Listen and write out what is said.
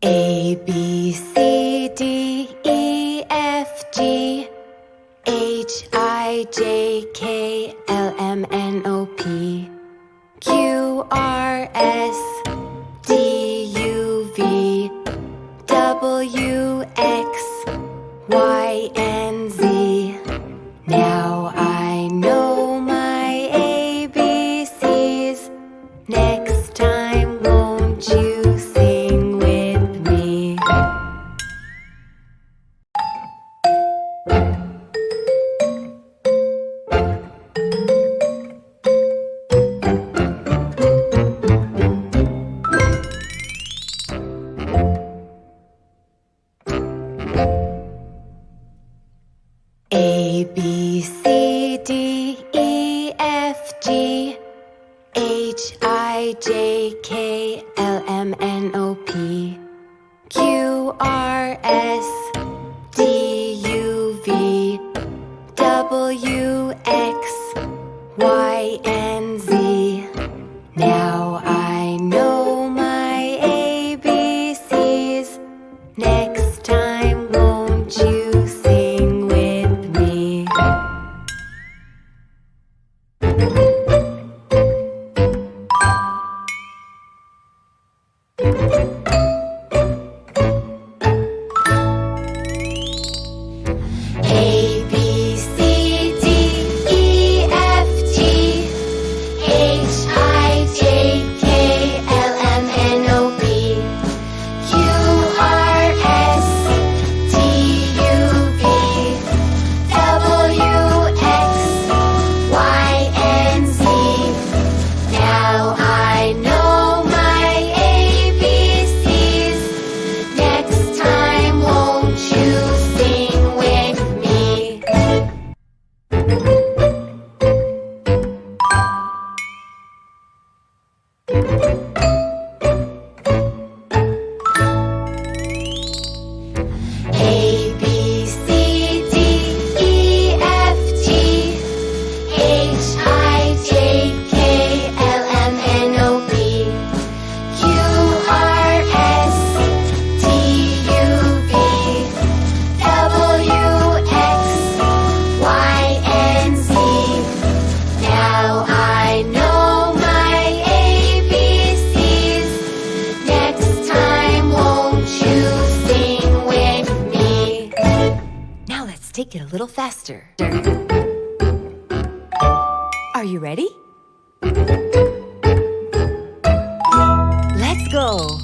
A, B, C, D, E, F, G, H, I, J, K, L, M, N, O, P, Q, R, S, D, U, V, W, X, Y, and Z. Now I know my ABCs. Next time, won't you sing with me? A, B, C, D, E, F, G, H, I, J, K, L, M, N, O, P, Q, R, S, D, U, V, W, X, Y, and Z. Now I know my ABCs. Next time, won't you sing with me? A, B, C, D, E, F, G, H, I, J, K, L, M, N, O, P, Q, R, S, T, U, V, W, X, Y, and Z. Now I know my ABCs. Next time, won't you sing with me? A, B, C, D, E, F, G, H, I, J, K, L, M, N, O, P, Q, R, S, T, U, V, W, X, Y, and Z. Now I know my ABCs. Next time, won't you sing with me? Now let's take it a little faster. Are you ready? Let's go.